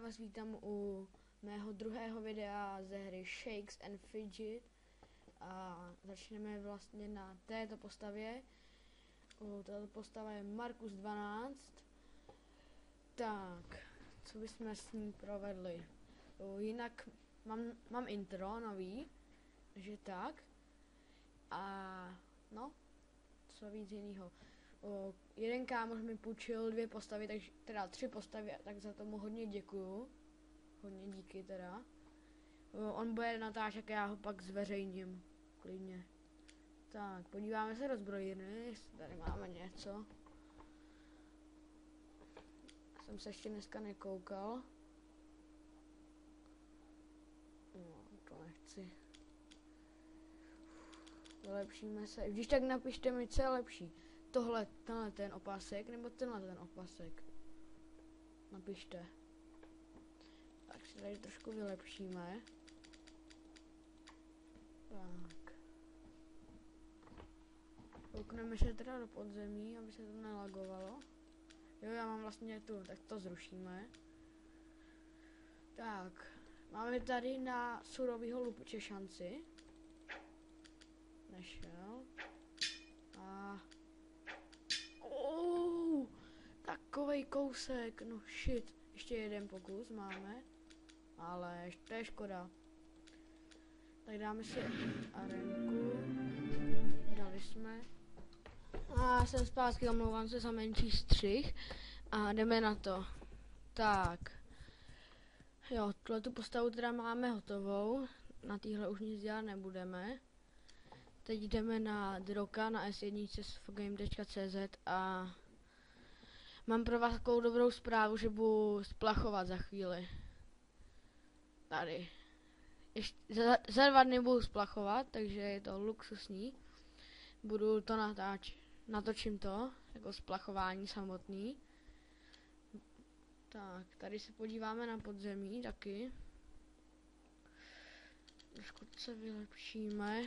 vás vítám u mého druhého videa ze hry Shakes and Fidget a začneme vlastně na této postavě. Tato postava je Markus 12. Tak, co bychom s ní provedli? Jinak mám intro nový, že tak. A no, co víc jinýho. Jeden kámoš mi půjčil 2 postavy, takže teda 3 postavy, tak za tomu hodně děkuju. Hodně díky teda. On bude natáčet, já ho pak zveřejním. Klidně. Tak, podíváme se do zbrojírny, jestli tady máme něco. Jsem se ještě dneska nekoukal. No, to nechci. Vylepšíme se. Když tak napište mi, co je lepší. Tenhle ten opasek, nebo tenhle ten opasek. Napište. Tak si tady trošku vylepšíme. Tak. Koukneme se teda do podzemí, aby se to nelagovalo. Jo, já mám vlastně tu, tak to zrušíme. Tak. Máme tady na surovýho lupiče šanci. Nešel. A... takovej kousek, no shit. Ještě jeden pokus máme. Ale to je škoda. Tak dáme si arenku. Dali jsme. A jsem zpátky, omlouvám se za menší střih. A jdeme na to. Tak. Jo, tu postavu teda máme hotovou. Na téhle už nic dělat nebudeme. Teď jdeme na Droka na S1 z fgame.cz a mám pro vás takovou dobrou zprávu, že budu splachovat za chvíli. Tady. Za 2 dny budu splachovat, takže je to luxusní. Budu to natočím to, jako splachování samotný. Tak, tady se podíváme na podzemí taky. Trošku se vylepšíme.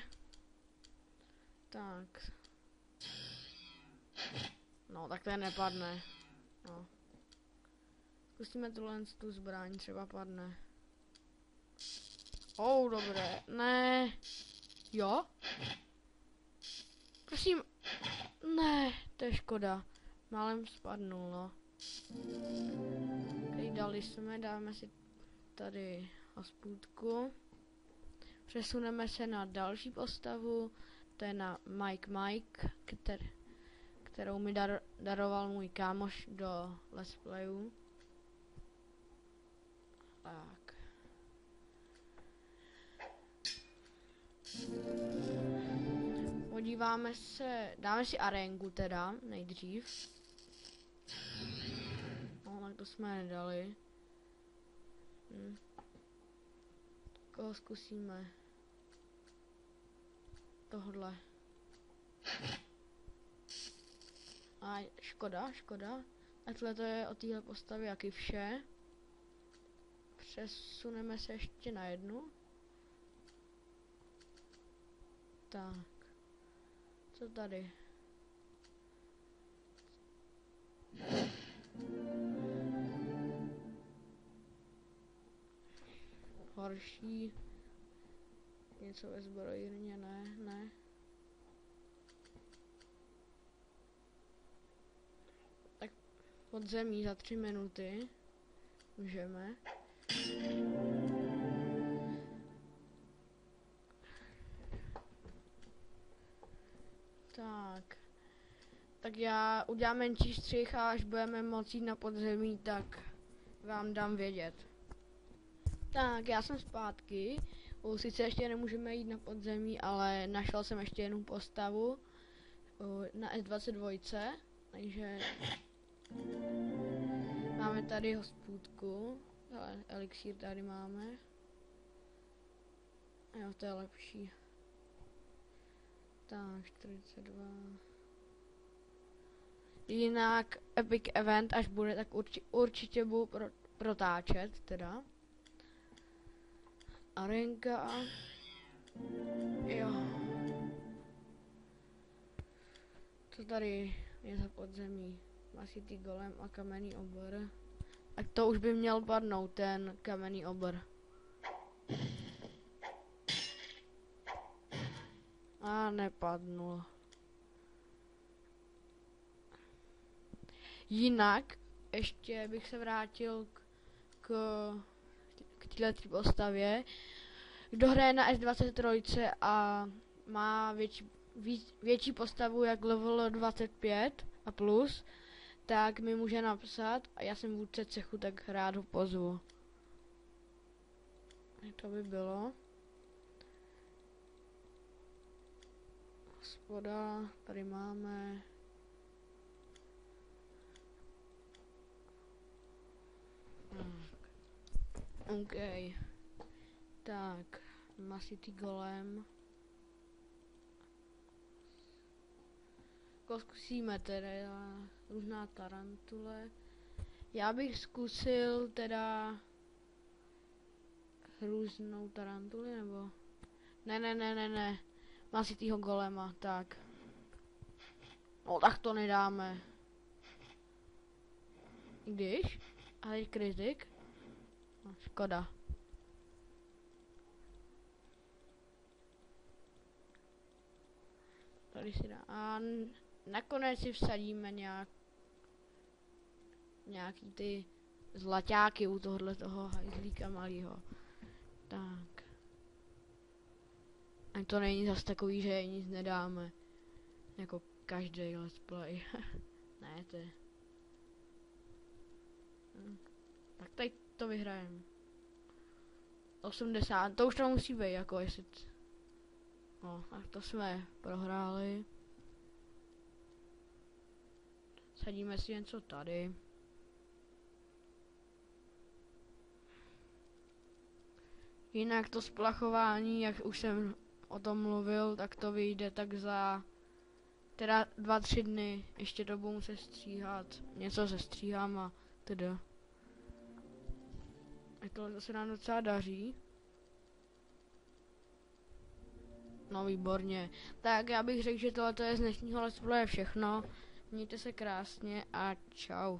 Tak. No, tak to nepadne. No. Zkusíme tu zbraň, třeba padne. Dobré. Ne. Jo? Prosím. Ne, to je škoda. Málem spadnul, no. Tady dali jsme, dáme si tady hospůdku. Přesuneme se na další postavu. To je na Mike, kterou mi daroval můj kámoš do Let's Playu. Tak. Podíváme se, dáme si arénku teda, nejdřív. No, tak to jsme nedali. Koho zkusíme? Tohle. A škoda. Takhle to je o téhle postavě jaký vše. Přesuneme se ještě na jednu. Tak. Co tady? Horší. Něco ve zbrojírně, ne. Tak podzemí za 3 minuty. Můžeme. Tak já udělám menší střih a až budeme moci jít na podzemí, tak vám dám vědět. Tak, já jsem zpátky. Sice ještě nemůžeme jít na podzemí, ale našel jsem ještě jednu postavu na S22, takže máme tady hospůdku, ale elixír tady máme. Jo, to je lepší. Tak, 42. Jinak Epic Event, až bude, tak určitě budu protáčet, teda. Arenka. Jo. Co tady je za podzemí? Masitý golem a kamenný obor. A to už by měl padnout, ten kamenný obr. A nepadnul. Jinak, ještě bych se vrátil k této postavě. Kdo hraje na S23 a má větší postavu jak level 25 a plus, tak mi může napsat a já jsem vůdce cechu, tak rád ho pozvu. To by bylo. Hospoda, tady máme. OK. Tak, masitý golem. Zkusíme teda různá tarantule. Já bych zkusil teda různou tarantuli, nebo... Ne. Masitýho golema, tak. No tak to nedáme. Když? A teď kritik? No, škoda. Tady si dá. A nakonec si vsadíme nějaký ty zlaťáky u tohohle toho hajzlíka malýho. Tak. A to není zas takový, že nic nedáme. Jako každý let's play. Ne, to je... Tak tady to vyhrajeme. 80, to už to musí být, jako jestli... No, tak to jsme prohráli. Sadíme si něco tady. Jinak to splachování, jak už jsem o tom mluvil, tak to vyjde tak za... Teda 2-3 dny, ještě to budu muset stříhat. Něco se stříhám a teda. A tohle se nám docela daří. No výborně. Tak já bych řekl, že tohle je z dnešního let's play všechno. Mějte se krásně a čau.